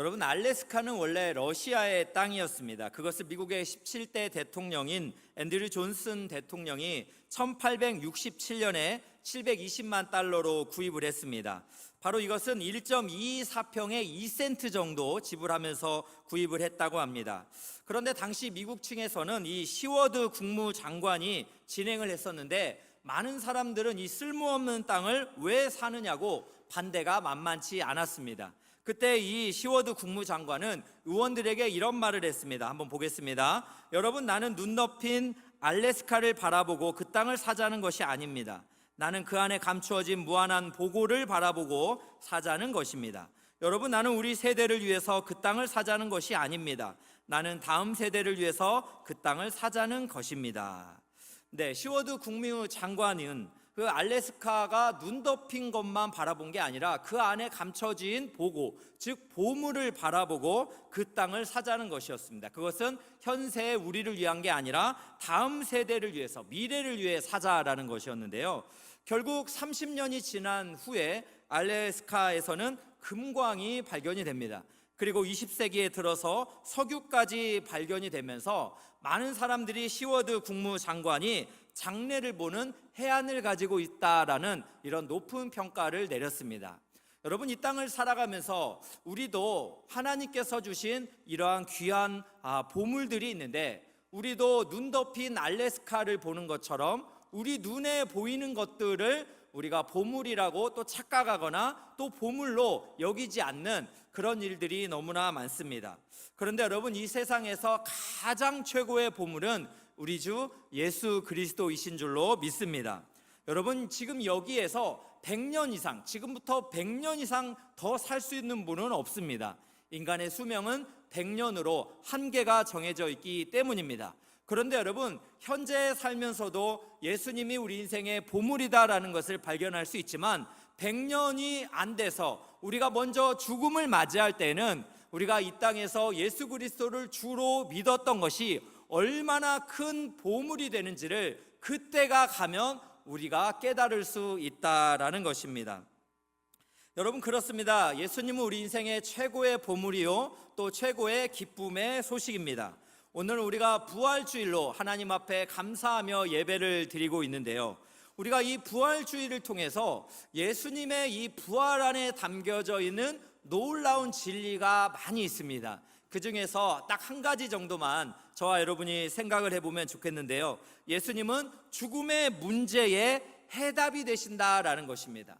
여러분, 알래스카는 원래 러시아의 땅이었습니다. 그것을 미국의 17대 대통령인 앤드류 존슨 대통령이 1867년에 720만 달러로 구입을 했습니다. 바로 이것은 1.24평에 2센트 정도 지불하면서 구입을 했다고 합니다. 그런데 당시 미국 층에서는 이 시워드 국무장관이 진행을 했었는데, 많은 사람들은 이 쓸모없는 땅을 왜 사느냐고 반대가 만만치 않았습니다. 그때 이 시워드 국무장관은 의원들에게 이런 말을 했습니다. 한번 보겠습니다. 여러분, 나는 눈 덮인 알래스카를 바라보고 그 땅을 사자는 것이 아닙니다. 나는 그 안에 감추어진 무한한 보고를 바라보고 사자는 것입니다. 여러분, 나는 우리 세대를 위해서 그 땅을 사자는 것이 아닙니다. 나는 다음 세대를 위해서 그 땅을 사자는 것입니다. 네, 시워드 국무장관은 그 알래스카가 눈 덮인 것만 바라본 게 아니라 그 안에 감춰진 보고, 즉 보물을 바라보고 그 땅을 사자는 것이었습니다. 그것은 현세의 우리를 위한 게 아니라 다음 세대를 위해서, 미래를 위해 사자라는 것이었는데요. 결국 30년이 지난 후에 알래스카에서는 금광이 발견이 됩니다. 그리고 20세기에 들어서 석유까지 발견이 되면서 많은 사람들이 시워드 국무장관이 장래를 보는 해안을 가지고 있다라는 이런 높은 평가를 내렸습니다. 여러분, 이 땅을 살아가면서 우리도 하나님께서 주신 이러한 귀한 보물들이 있는데, 우리도 눈 덮인 알래스카를 보는 것처럼 우리 눈에 보이는 것들을 우리가 보물이라고 또 착각하거나 또 보물로 여기지 않는 그런 일들이 너무나 많습니다. 그런데 여러분, 이 세상에서 가장 최고의 보물은 우리 주 예수 그리스도이신 줄로 믿습니다. 여러분, 지금 여기에서 100년 이상, 지금부터 100년 이상 더 살 수 있는 분은 없습니다. 인간의 수명은 100년으로 한계가 정해져 있기 때문입니다. 그런데 여러분, 현재 살면서도 예수님이 우리 인생의 보물이다라는 것을 발견할 수 있지만, 100년이 안 돼서 우리가 먼저 죽음을 맞이할 때는 우리가 이 땅에서 예수 그리스도를 주로 믿었던 것이 얼마나 큰 보물이 되는지를 그때가 가면 우리가 깨달을 수 있다라는 것입니다. 여러분, 그렇습니다. 예수님은 우리 인생의 최고의 보물이요, 또 최고의 기쁨의 소식입니다. 오늘 우리가 부활주일로 하나님 앞에 감사하며 예배를 드리고 있는데요, 우리가 이 부활주일을 통해서 예수님의 이 부활 안에 담겨져 있는 놀라운 진리가 많이 있습니다. 그 중에서 딱 한 가지 정도만 저와 여러분이 생각을 해보면 좋겠는데요, 예수님은 죽음의 문제에 해답이 되신다라는 것입니다.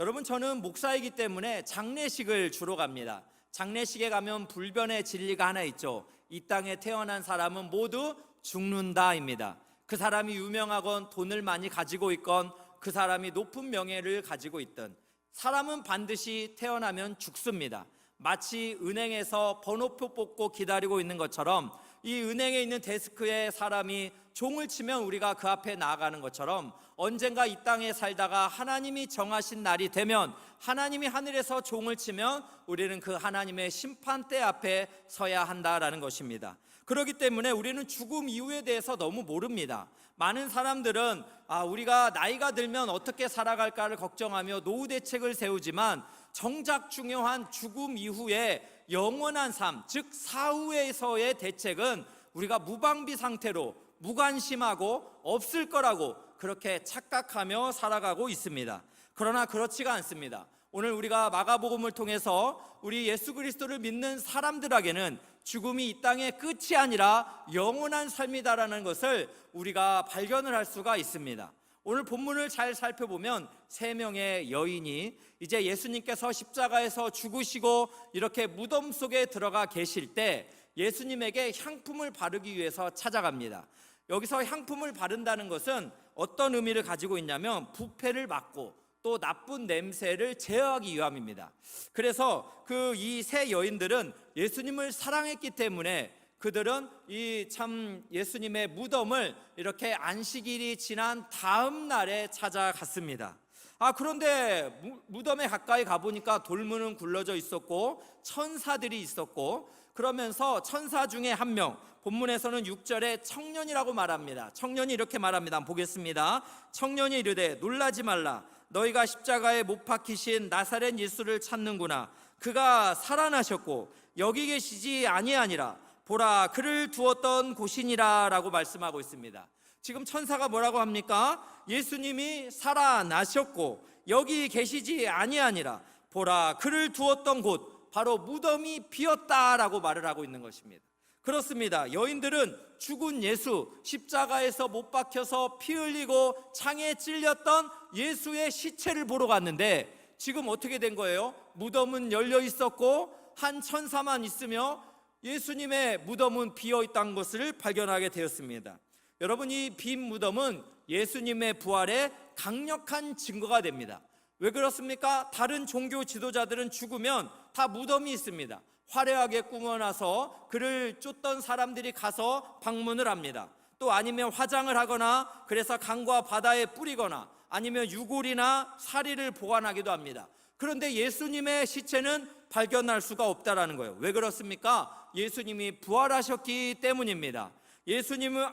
여러분, 저는 목사이기 때문에 장례식을 주로 갑니다. 장례식에 가면 불변의 진리가 하나 있죠. 이 땅에 태어난 사람은 모두 죽는다입니다. 그 사람이 유명하건 돈을 많이 가지고 있건 그 사람이 높은 명예를 가지고 있든 사람은 반드시 태어나면 죽습니다. 마치 은행에서 번호표 뽑고 기다리고 있는 것처럼, 이 은행에 있는 데스크에 사람이 종을 치면 우리가 그 앞에 나아가는 것처럼, 언젠가 이 땅에 살다가 하나님이 정하신 날이 되면, 하나님이 하늘에서 종을 치면 우리는 그 하나님의 심판대 앞에 서야 한다라는 것입니다. 그렇기 때문에 우리는 죽음 이후에 대해서 너무 모릅니다. 많은 사람들은 우리가 나이가 들면 어떻게 살아갈까를 걱정하며 노후 대책을 세우지만, 정작 중요한 죽음 이후에 영원한 삶, 즉 사후에서의 대책은 우리가 무방비 상태로 무관심하고 없을 거라고 그렇게 착각하며 살아가고 있습니다. 그러나 그렇지가 않습니다. 오늘 우리가 마가복음을 통해서 우리 예수 그리스도를 믿는 사람들에게는 죽음이 이 땅의 끝이 아니라 영원한 삶이다라는 것을 우리가 발견을 할 수가 있습니다. 오늘 본문을 잘 살펴보면 3명의 여인이 이제 예수님께서 십자가에서 죽으시고 이렇게 무덤 속에 들어가 계실 때 예수님에게 향품을 바르기 위해서 찾아갑니다. 여기서 향품을 바른다는 것은 어떤 의미를 가지고 있냐면, 부패를 막고 또 나쁜 냄새를 제어하기 위함입니다. 그래서 이 3 여인들은 예수님을 사랑했기 때문에 그들은 이 참 예수님의 무덤을 이렇게 안식일이 지난 다음 날에 찾아갔습니다. 그런데 무덤에 가까이 가보니까 돌문은 굴러져 있었고 천사들이 있었고, 그러면서 천사 중에 한 명, 본문에서는 6절에 청년이라고 말합니다. 청년이 이렇게 말합니다. 한번 보겠습니다. 청년이 이르되 놀라지 말라. 너희가 십자가에 못 박히신 나사렛 예수를 찾는구나. 그가 살아나셨고 여기 계시지 아니하니라. 보라, 그를 두었던 곳이니라 라고 말씀하고 있습니다. 지금 천사가 뭐라고 합니까? 예수님이 살아나셨고 여기 계시지 아니하니라. 보라, 그를 두었던 곳, 바로 무덤이 비었다라고 말을 하고 있는 것입니다. 그렇습니다. 여인들은 죽은 예수, 십자가에서 못 박혀서 피 흘리고 창에 찔렸던 예수의 시체를 보러 갔는데 지금 어떻게 된 거예요? 무덤은 열려 있었고 한 천사만 있으며 예수님의 무덤은 비어 있다는 것을 발견하게 되었습니다. 여러분, 이 빈 무덤은 예수님의 부활의 강력한 증거가 됩니다. 왜 그렇습니까? 다른 종교 지도자들은 죽으면 다 무덤이 있습니다. 화려하게 꾸며놔서 그를 쫓던 사람들이 가서 방문을 합니다. 또 아니면 화장을 하거나 그래서 강과 바다에 뿌리거나 아니면 유골이나 사리를 보관하기도 합니다. 그런데 예수님의 시체는 발견할 수가 없다라는 거예요. 왜 그렇습니까? 예수님이 부활하셨기 때문입니다. 예수님은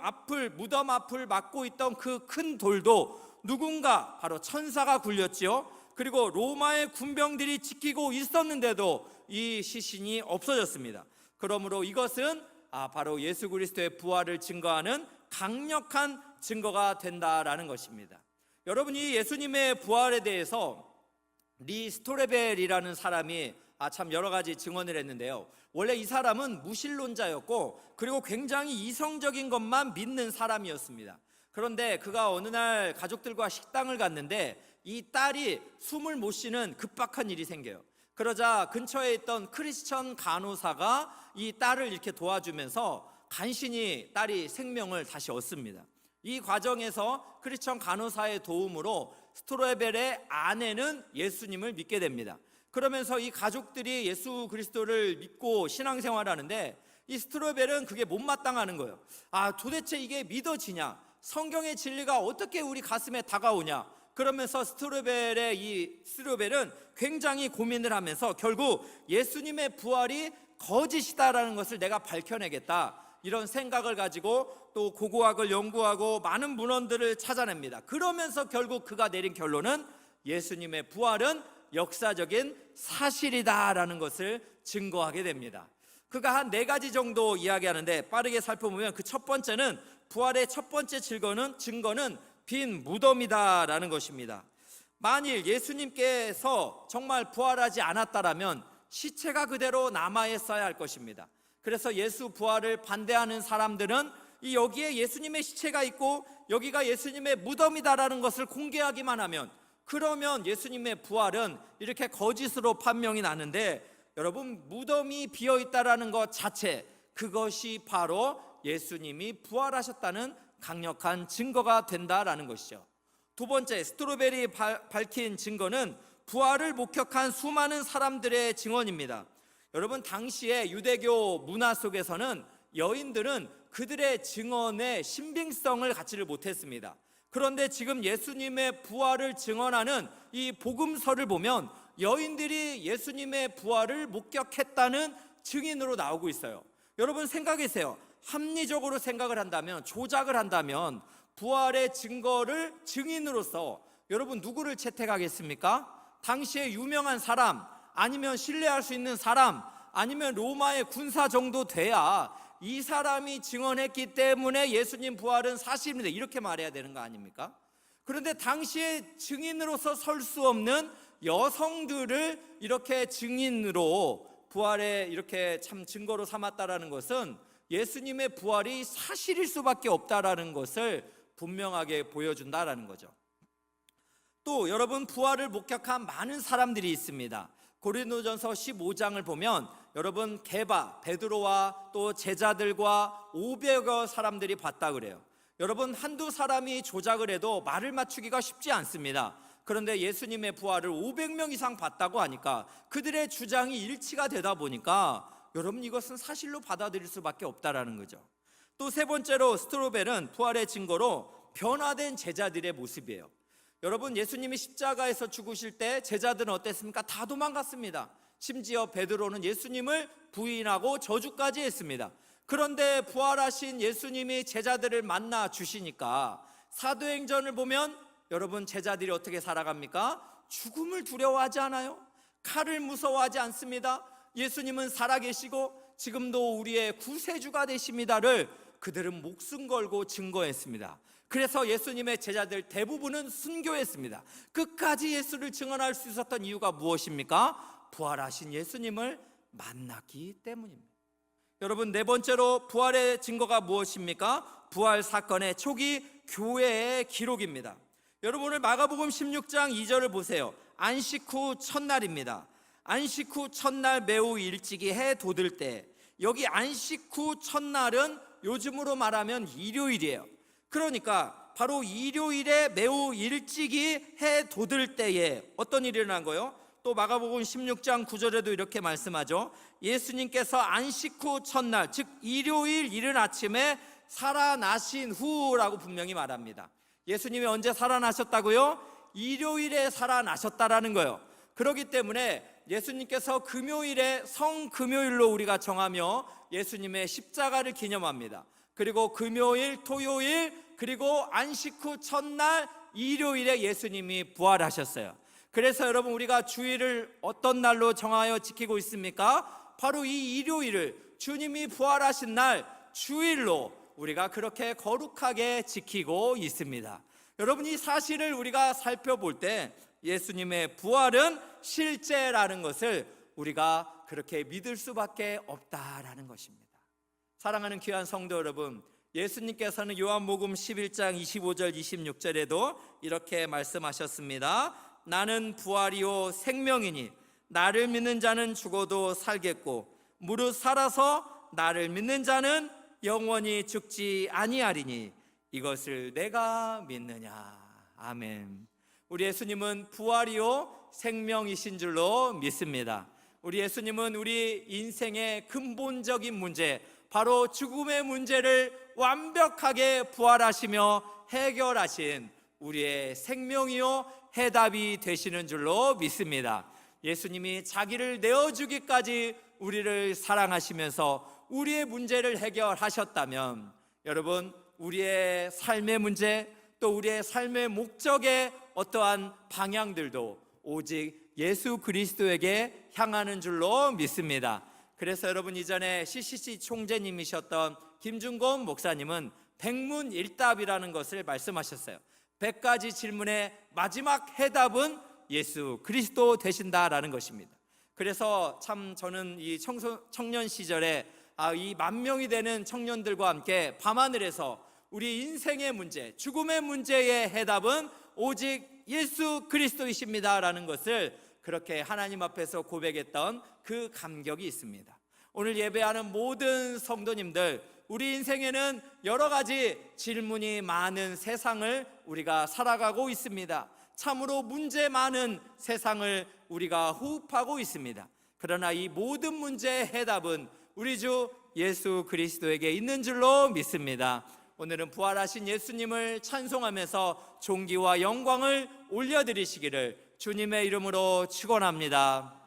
무덤 앞을 막고 있던 그 큰 돌도 누군가, 바로 천사가 굴렸지요. 그리고 로마의 군병들이 지키고 있었는데도 이 시신이 없어졌습니다. 그러므로 이것은 바로 예수 그리스도의 부활을 증거하는 강력한 증거가 된다라는 것입니다. 여러분, 이 예수님의 부활에 대해서 리 스토레벨이라는 사람이 참 여러 가지 증언을 했는데요. 원래 이 사람은 무신론자였고 그리고 굉장히 이성적인 것만 믿는 사람이었습니다. 그런데 그가 어느 날 가족들과 식당을 갔는데 이 딸이 숨을 못 쉬는 급박한 일이 생겨요. 그러자 근처에 있던 크리스천 간호사가 이 딸을 이렇게 도와주면서 간신히 딸이 생명을 다시 얻습니다. 이 과정에서 크리스천 간호사의 도움으로 스토레벨의 아내는 예수님을 믿게 됩니다. 그러면서 이 가족들이 예수 그리스도를 믿고 신앙생활하는데 이 스토레벨은 그게 못마땅하는 거예요. 도대체 이게 믿어지냐? 성경의 진리가 어떻게 우리 가슴에 다가오냐? 그러면서 스토레벨은 굉장히 고민을 하면서 결국 예수님의 부활이 거짓이다라는 것을 내가 밝혀내겠다, 이런 생각을 가지고 또 고고학을 연구하고 많은 문헌들을 찾아냅니다. 그러면서 결국 그가 내린 결론은 예수님의 부활은 역사적인 사실이다라는 것을 증거하게 됩니다. 그가 한 4가지 정도 이야기하는데 빠르게 살펴보면 그 첫 번째는, 부활의 첫 번째 증거는 빈 무덤이다라는 것입니다. 만일 예수님께서 정말 부활하지 않았다라면 시체가 그대로 남아있어야 할 것입니다. 그래서 예수 부활을 반대하는 사람들은 여기에 예수님의 시체가 있고 여기가 예수님의 무덤이다라는 것을 공개하기만 하면, 그러면 예수님의 부활은 이렇게 거짓으로 판명이 나는데, 여러분, 무덤이 비어있다라는 것 자체, 그것이 바로 예수님이 부활하셨다는 강력한 증거가 된다라는 것이죠. 두 번째, 스토레벨이 밝힌 증거는 부활을 목격한 수많은 사람들의 증언입니다. 여러분, 당시에 유대교 문화 속에서는 여인들은 그들의 증언의 신빙성을 갖지를 못했습니다. 그런데 지금 예수님의 부활을 증언하는 이 복음서를 보면 여인들이 예수님의 부활을 목격했다는 증인으로 나오고 있어요. 여러분, 생각해보세요. 합리적으로 생각을 한다면, 조작을 한다면 부활의 증거를 증인으로서 여러분 누구를 채택하겠습니까? 당시에 유명한 사람, 아니면 신뢰할 수 있는 사람, 아니면 로마의 군사 정도 돼야 이 사람이 증언했기 때문에 예수님 부활은 사실입니다, 이렇게 말해야 되는 거 아닙니까? 그런데 당시에 증인으로서 설 수 없는 여성들을 이렇게 증인으로 부활에 이렇게 참 증거로 삼았다라는 것은 예수님의 부활이 사실일 수밖에 없다라는 것을 분명하게 보여준다라는 거죠. 또 여러분, 부활을 목격한 많은 사람들이 있습니다. 고린도전서 15장을 보면 여러분, 베드로와 또 제자들과 500여 사람들이 봤다 그래요. 여러분, 한두 사람이 조작을 해도 말을 맞추기가 쉽지 않습니다. 그런데 예수님의 부활을 500명 이상 봤다고 하니까 그들의 주장이 일치가 되다 보니까 여러분, 이것은 사실로 받아들일 수밖에 없다라는 거죠. 또 세 번째로, 스토레벨은 부활의 증거로 변화된 제자들의 모습이에요. 여러분, 예수님이 십자가에서 죽으실 때 제자들은 어땠습니까? 다 도망갔습니다. 심지어 베드로는 예수님을 부인하고 저주까지 했습니다. 그런데 부활하신 예수님이 제자들을 만나 주시니까 사도행전을 보면 여러분, 제자들이 어떻게 살아갑니까? 죽음을 두려워하지 않아요. 칼을 무서워하지 않습니다. 예수님은 살아계시고 지금도 우리의 구세주가 되십니다를 그들은 목숨 걸고 증거했습니다. 그래서 예수님의 제자들 대부분은 순교했습니다. 끝까지 예수를 증언할 수 있었던 이유가 무엇입니까? 부활하신 예수님을 만났기 때문입니다. 여러분, 네 번째로 부활의 증거가 무엇입니까? 부활 사건의 초기 교회의 기록입니다. 여러분, 오늘 마가복음 16장 2절을 보세요. 안식 후 첫날입니다. 안식 후 첫날 매우 일찍이 해 돋을 때, 여기 안식 후 첫날은 요즘으로 말하면 일요일이에요. 그러니까 바로 일요일에 매우 일찍이 해 돋을 때에 어떤 일이 일어난 거예요? 또 마가복음 16장 9절에도 이렇게 말씀하죠. 예수님께서 안식 후 첫날, 즉 일요일 이른 아침에 살아나신 후라고 분명히 말합니다. 예수님이 언제 살아나셨다고요? 일요일에 살아나셨다라는 거예요. 그렇기 때문에 예수님께서 금요일에 성금요일로 우리가 정하며 예수님의 십자가를 기념합니다. 그리고 금요일, 토요일, 그리고 안식 후 첫날 일요일에 예수님이 부활하셨어요. 그래서 여러분, 우리가 주일을 어떤 날로 정하여 지키고 있습니까? 바로 이 일요일을, 주님이 부활하신 날 주일로 우리가 그렇게 거룩하게 지키고 있습니다. 여러분, 이 사실을 우리가 살펴볼 때 예수님의 부활은 실제라는 것을 우리가 그렇게 믿을 수밖에 없다라는 것입니다. 사랑하는 귀한 성도 여러분, 예수님께서는 요한복음 11장 25절 26절에도 이렇게 말씀하셨습니다. 나는 부활이요 생명이니 나를 믿는 자는 죽어도 살겠고 무릇 살아서 나를 믿는 자는 영원히 죽지 아니하리니 이것을 내가 믿느냐. 아멘. 우리 예수님은 부활이요 생명이신 줄로 믿습니다. 우리 예수님은 우리 인생의 근본적인 문제, 바로 죽음의 문제를 완벽하게 부활하시며 해결하신 우리의 생명이요 해답이 되시는 줄로 믿습니다. 예수님이 자기를 내어주기까지 우리를 사랑하시면서 우리의 문제를 해결하셨다면, 여러분, 우리의 삶의 문제, 또 우리의 삶의 목적의 어떠한 방향들도 오직 예수 그리스도에게 향하는 줄로 믿습니다. 그래서 여러분, 이전에 CCC 총재님이셨던 김준곤 목사님은 백문일답이라는 것을 말씀하셨어요. 100가지 질문의 마지막 해답은 예수 그리스도 되신다라는 것입니다. 그래서 참 저는 이 청년 시절에 이 10,000명이 되는 청년들과 함께 밤하늘에서 우리 인생의 문제, 죽음의 문제의 해답은 오직 예수 그리스도이십니다라는 것을 그렇게 하나님 앞에서 고백했던 그 감격이 있습니다. 오늘 예배하는 모든 성도님들, 우리 인생에는 여러 가지 질문이 많은 세상을 우리가 살아가고 있습니다. 참으로 문제 많은 세상을 우리가 호흡하고 있습니다. 그러나 이 모든 문제의 해답은 우리 주 예수 그리스도에게 있는 줄로 믿습니다. 오늘은 부활하신 예수님을 찬송하면서 존귀와 영광을 올려드리시기를 주님의 이름으로 축원합니다.